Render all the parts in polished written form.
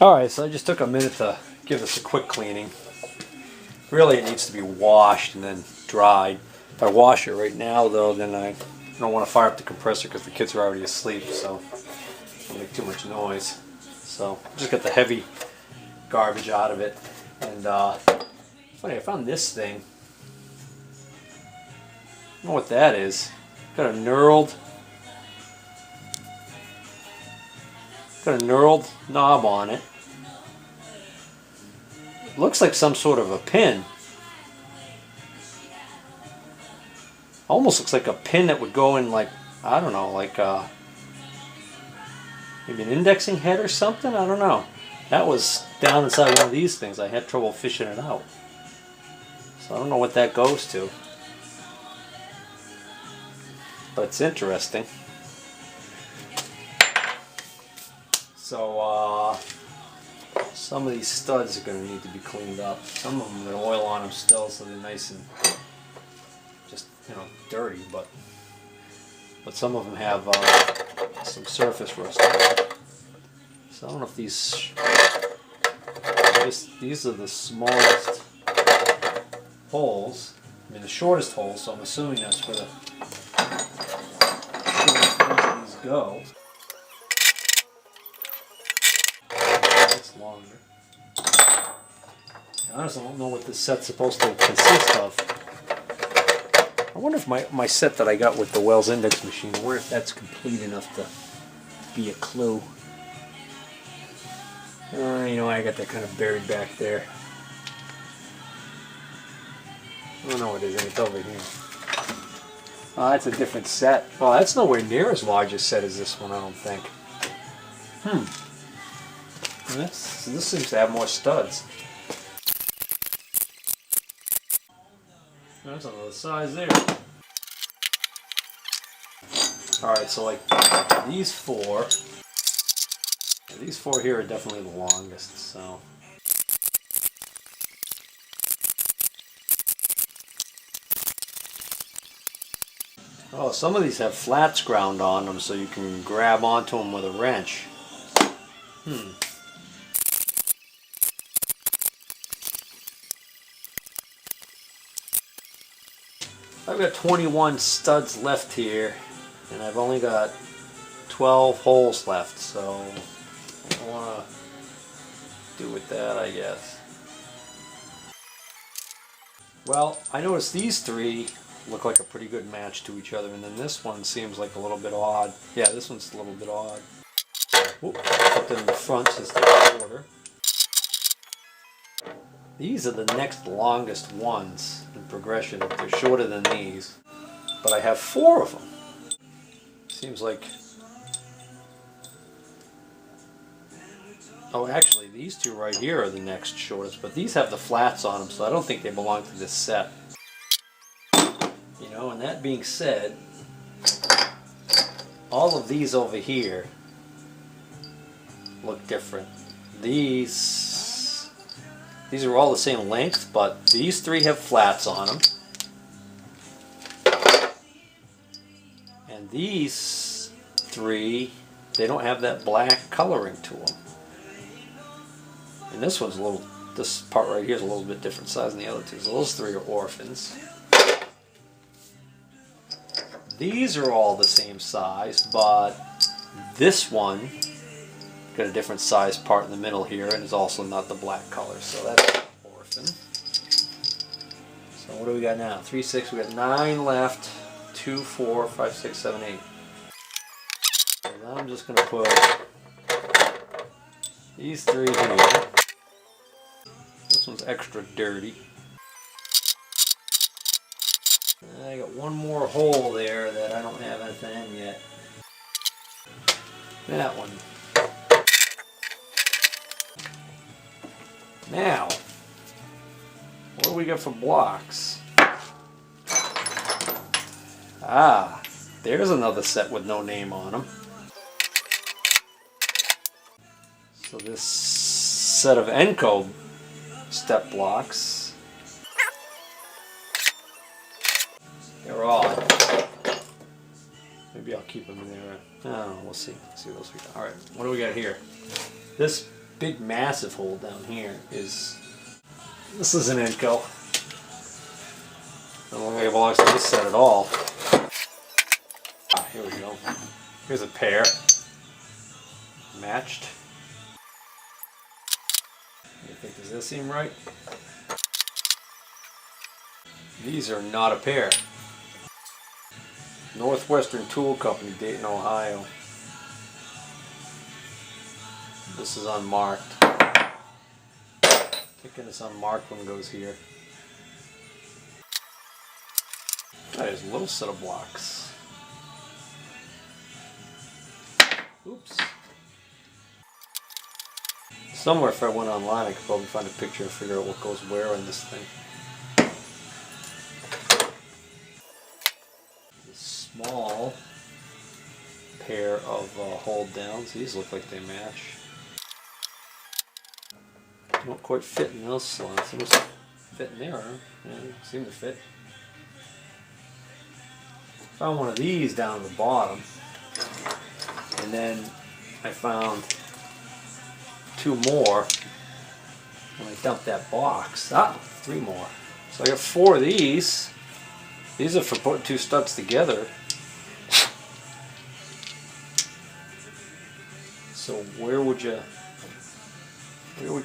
Alright, so I just took a minute to give this a quick cleaning. Really it needs to be washed and then dried. If I wash it right now though, then I don't want to fire up the compressor because the kids are already asleep, so it'll make too much noise. So just got the heavy garbage out of it. And funny, I found this thing. I don't know what that is. Got a knurled knob on it. Looks like some sort of a pin. Almost looks like a pin that would go in, like, I don't know, like maybe an indexing head or something? I don't know. That was down inside one of these things. I had trouble fishing it out. So I don't know what that goes to. But it's interesting. So some of these studs are going to need to be cleaned up. Some of them, got oil on them still, so they're nice and just, you know, dirty. But some of them have some surface rust on them. So I don't know if these are the smallest holes. I mean, the shortest holes. So I'm assuming that's where these go. That's longer. I honestly don't know what this set's supposed to consist of. I wonder if my set that I got with the Wells Index machine, I wonder if that's complete enough to be a clue. You know, I got that kind of buried back there. I don't know what it is. It's over here. Oh, that's a different set. Well, that's nowhere near as large a set as this one, I don't think. This seems to have more studs. That's another size there. Alright, so like these four here are definitely the longest, so. Oh, some of these have flats ground on them so you can grab onto them with a wrench. I've got 21 studs left here, and I've only got 12 holes left, so I want to do with that, I guess. Well, I noticed these three look like a pretty good match to each other, and then this one seems like a little bit odd. Yeah, this one's a little bit odd. Whoop, put them in the front since they're shorter. These are the next longest ones in progression. They're shorter than these, but I have 4 of them. Seems like... Oh, actually, these 2 right here are the next shortest, but these have the flats on them, so I don't think they belong to this set. You know, and that being said, all of these over here look different. These are all the same length, but these 3 have flats on them. And these 3, they don't have that black coloring to them. And this one's this part right here is a little bit different size than the other 2. So those 3 are orphans. These are all the same size, but this one got a different size part in the middle here and is also not the black color, so that's an orphan. So what do we got now? 3, 6, we got 9 left. 2, 4, 5, 6, 7, 8. And I'm just going to put these 3 here. This one's extra dirty. I got one more hole there that I don't have anything in yet. That one. Now, what do we got for blocks? Ah, there's another set with no name on them. So this set of Enco step blocks, they're odd. Maybe I'll keep them in there. Oh, we'll see. See what else we got. Alright, what do we got here? This big massive hole down here is, this is an Inco. I don't think it belongs to this set at all. Ah, here we go. Here's a pair. Matched. You think, does this seem right? These are not a pair. Northwestern Tool Company, Dayton, Ohio. This is unmarked. Thinking this unmarked one goes here. There's a little set of blocks. Oops. Somewhere, if I went online, I could probably find a picture and figure out what goes where in this thing. A small pair of hold downs. These look like they match. Don't quite fit in those slots. They must fit in there, huh? Yeah, they seem to fit. Found one of these down at the bottom, and then I found two more when I dumped that box. Ah, three more. So I got four of these. These are for putting two studs together. So where would you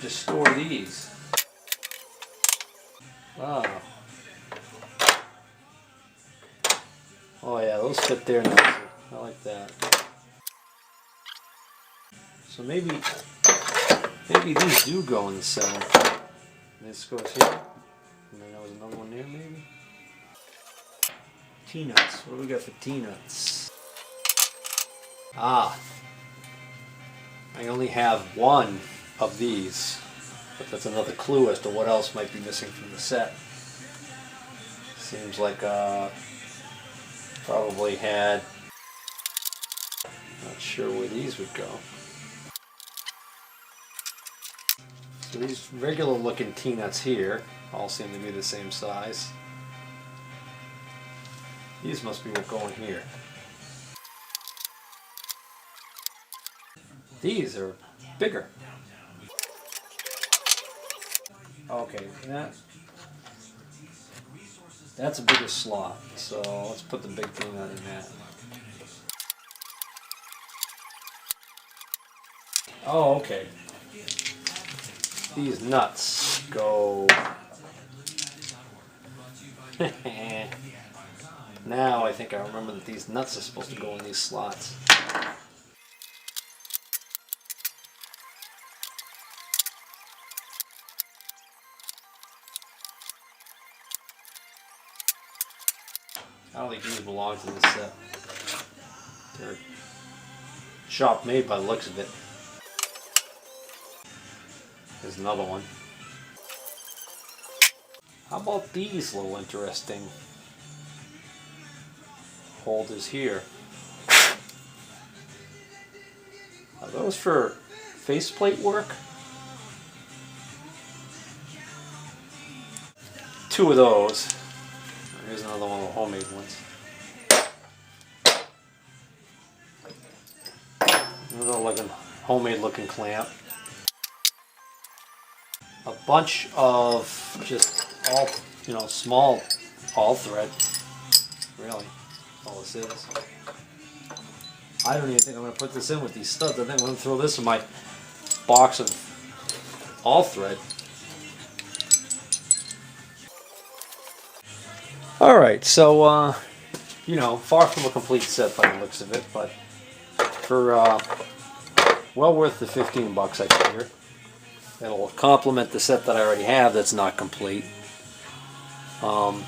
store these? Ah. Oh yeah, those fit there nicely. I like that. So maybe these do go in the center. This goes here. And then there was another one there maybe. T-nuts. What do we got for T-nuts? Ah. I only have one of these. But that's another clue as to what else might be missing from the set. Seems like probably had, not sure where these would go. So these regular looking T-nuts here all seem to be the same size. These must be what go in here. These are bigger. Okay, that's a bigger slot, so let's put the big thing on in that. Oh, okay. These nuts go... Now I think I remember that these nuts are supposed to go in these slots. I don't think these belong to this set. They're shop made by the looks of it. There's another one. How about these little interesting holders here? Are those for faceplate work? Two of those. Here's another one of the homemade ones. Another looking homemade looking clamp. A bunch of just all, small all thread. Really, all this is. I don't even think I'm going to put this in with these studs. I think I'm going to throw this in my box of all thread. Alright, so, far from a complete set by the looks of it, but for well worth the $15 I figure. It'll complement the set that I already have that's not complete. And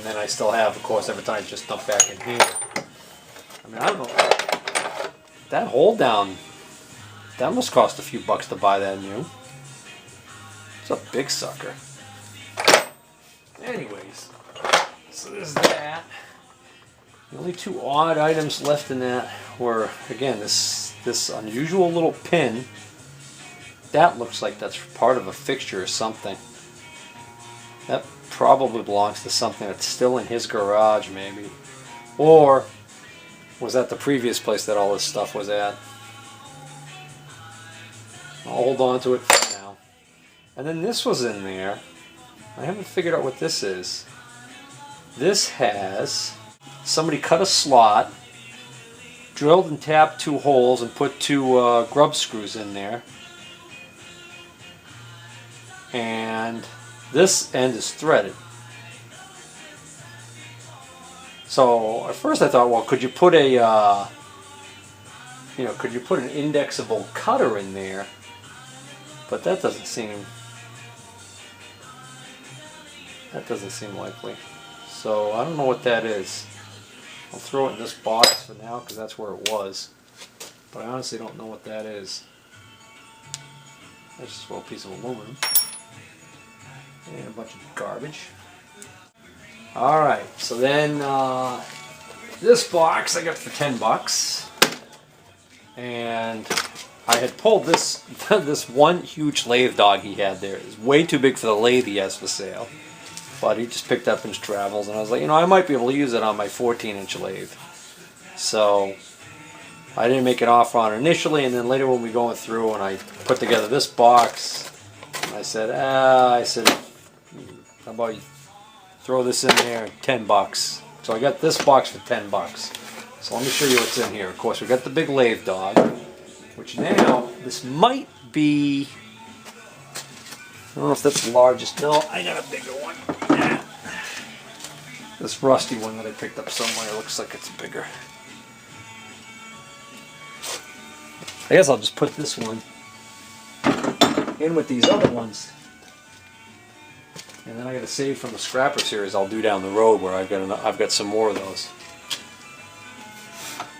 then I still have, of course, every time just dump back in here. I mean, I don't know. That hold down, that must cost a few bucks to buy that new. It's a big sucker. Anyways. So there's that. The only two odd items left in that were, again, this unusual little pin. That looks like that's part of a fixture or something. That probably belongs to something that's still in his garage, maybe. Or was that the previous place that all this stuff was at? I'll hold on to it for now. And then this was in there. I haven't figured out what this is. This has somebody cut a slot, drilled and tapped 2 holes, and put 2 grub screws in there. And this end is threaded. So at first I thought, well, could you put a, could you put an indexable cutter in there? But that doesn't seem likely. So I don't know what that is. I'll throw it in this box for now because that's where it was. But I honestly don't know what that is. That's just a little piece of aluminum. And a bunch of garbage. Alright, so then this box I got for $10. And I had pulled this this one huge lathe dog he had there. It's way too big for the lathe he has for sale. But he just picked up in his travels, and I was like, I might be able to use it on my 14-inch lathe. So I didn't make an offer on it initially, and then later when we going through and I put together this box, I said, how about you throw this in there, $10. So I got this box for $10. So let me show you what's in here. Of course, we got the big lathe dog, which now, this might be, I don't know if that's the largest. No, I got a bigger one. Yeah. This rusty one that I picked up somewhere looks like it's bigger. I guess I'll just put this one in with these other ones. And then I got to save from the scrapper series I'll do down the road where I've got some more of those.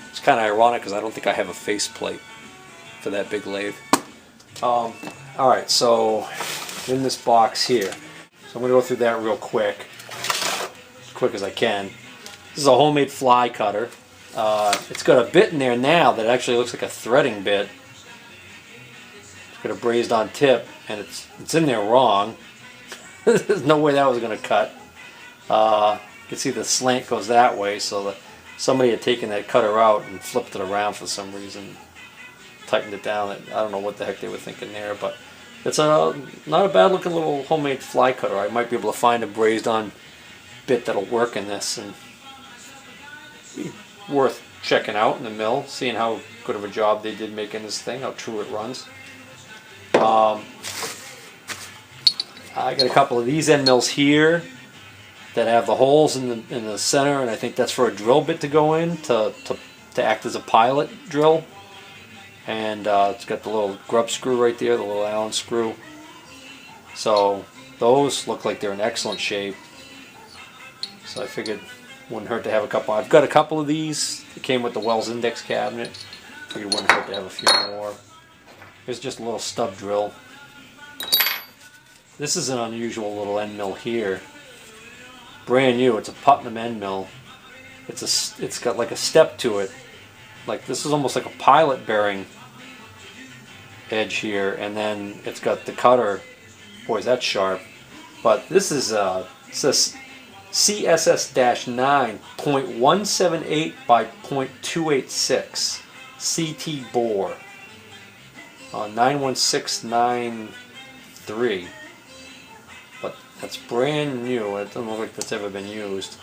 It's kind of ironic because I don't think I have a faceplate for that big lathe. Alright, so in this box here. So I'm going to go through that real quick. As quick as I can. This is a homemade fly cutter. It's got a bit in there now that actually looks like a threading bit. It's got a brazed on tip, and it's in there wrong. There's no way that was going to cut. You can see the slant goes that way, so somebody had taken that cutter out and flipped it around for some reason. Tightened it down. I don't know what the heck they were thinking there, but it's not a bad looking little homemade fly cutter. I might be able to find a brazed on bit that'll work in this and be worth checking out in the mill, seeing how good of a job they did making this thing, how true it runs. I got a couple of these end mills here that have the holes in the center, and I think that's for a drill bit to go in to act as a pilot drill. And it's got the little grub screw right there, the little Allen screw. So those look like they're in excellent shape. So I figured it wouldn't hurt to have a couple. I've got a couple of these. It came with the Wells Index cabinet. Figured it wouldn't hurt to have a few more. Here's just a little stub drill. This is an unusual little end mill here. Brand new. It's a Putnam end mill. It's got like a step to it. Like this is almost like a pilot bearing edge here, and then it's got the cutter. Boy, is that sharp! But this is it says CSS-9 .178 by .286 CT bore 91693. But that's brand new. It doesn't look like that's ever been used.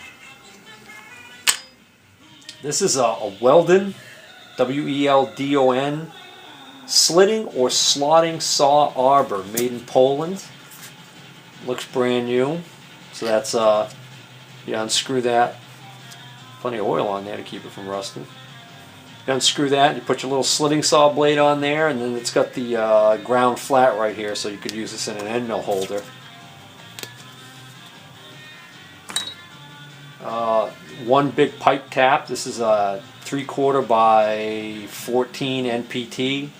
This is a Weldon, W-E-L-D-O-N, slitting or slotting saw arbor, made in Poland. Looks brand new. So that's, you unscrew that. Plenty of oil on there to keep it from rusting. You unscrew that, and you put your little slitting saw blade on there, and then it's got the ground flat right here, so you could use this in an end mill holder. One big pipe tap. This is a 3/4 by 14 NPT.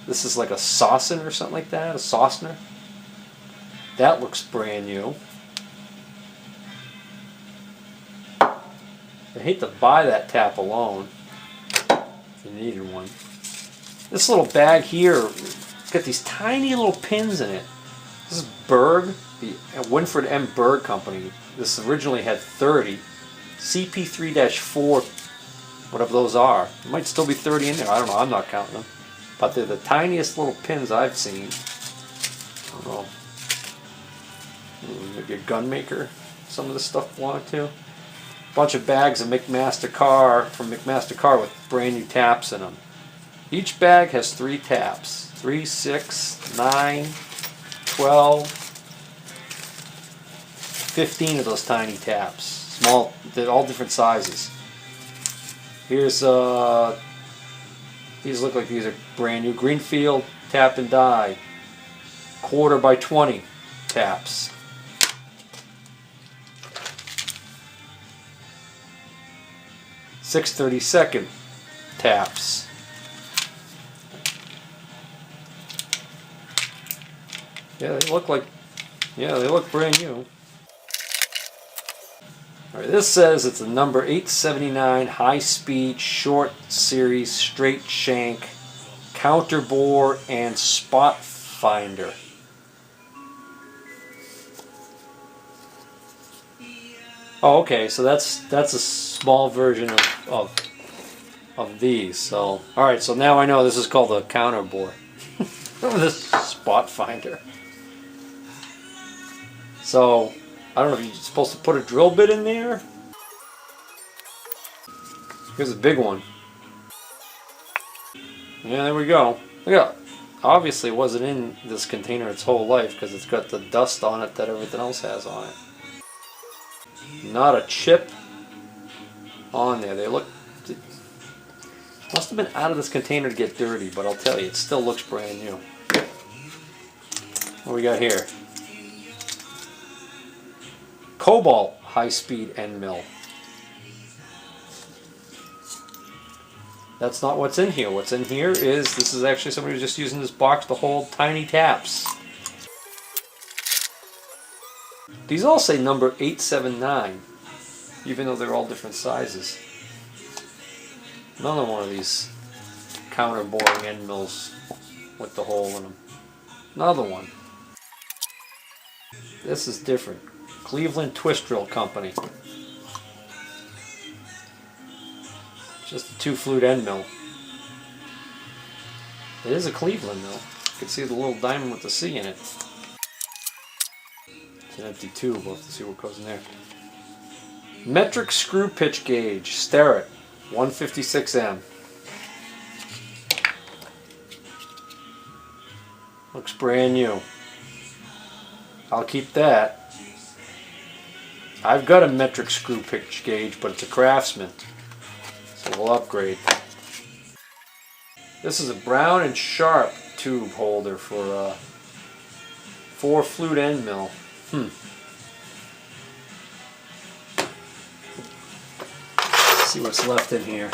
This is like a Saucon or something like that, a Saucner. That looks brand new. I hate to buy that tap alone if you needed one. This little bag here, it's got these tiny little pins in it. This is Berg, the Winfred M. Berg Company. This originally had 30. CP3-4, whatever those are. There might still be 30 in there. I don't know. I'm not counting them. but they're the tiniest little pins I've seen. I don't know. Maybe a gun maker, some of this stuff belonged to. Bunch of bags of McMaster Car from McMaster Car with brand new taps in them. Each bag has 3 taps. 3, 6, 9, 12, 15 of those tiny taps. Small, they're all different sizes. Here's these look like these are brand new Greenfield tap and die. 1/4 by 20 taps. .632 taps. Yeah, they look like, yeah, they look brand new. All right, this says it's a number 879 high-speed short series straight shank counter bore and spot finder. Oh, okay, so that's a small version of these. So, all right, so now I know this is called a counter bore. This spot finder. So, I don't know if you're supposed to put a drill bit in there. Here's a big one. Yeah, there we go. Look at that. Obviously it wasn't in this container its whole life because it's got the dust on it that everything else has on it. Not a chip on there. They look... must have been out of this container to get dirty, but I'll tell you, it still looks brand new. What we got here? Cobalt high-speed end mill. That's not what's in here. What's in here is, this is actually somebody who's just using this box to hold tiny taps. These all say number 879, even though they're all different sizes. Another one of these counter boring end mills with the hole in them. Another one. This is different. Cleveland Twist Drill Company. Just a 2-flute end mill. It is a Cleveland mill. You can see the little diamond with the C in it. It's an empty tube. We'll have to see what goes in there. Metric screw pitch gauge. Starrett 156M. Looks brand new. I'll keep that. I've got a metric screw pitch gauge, but it's a Craftsman. So we'll upgrade. This is a Brown and Sharp tube holder for a 4-flute end mill. Let's see what's left in here.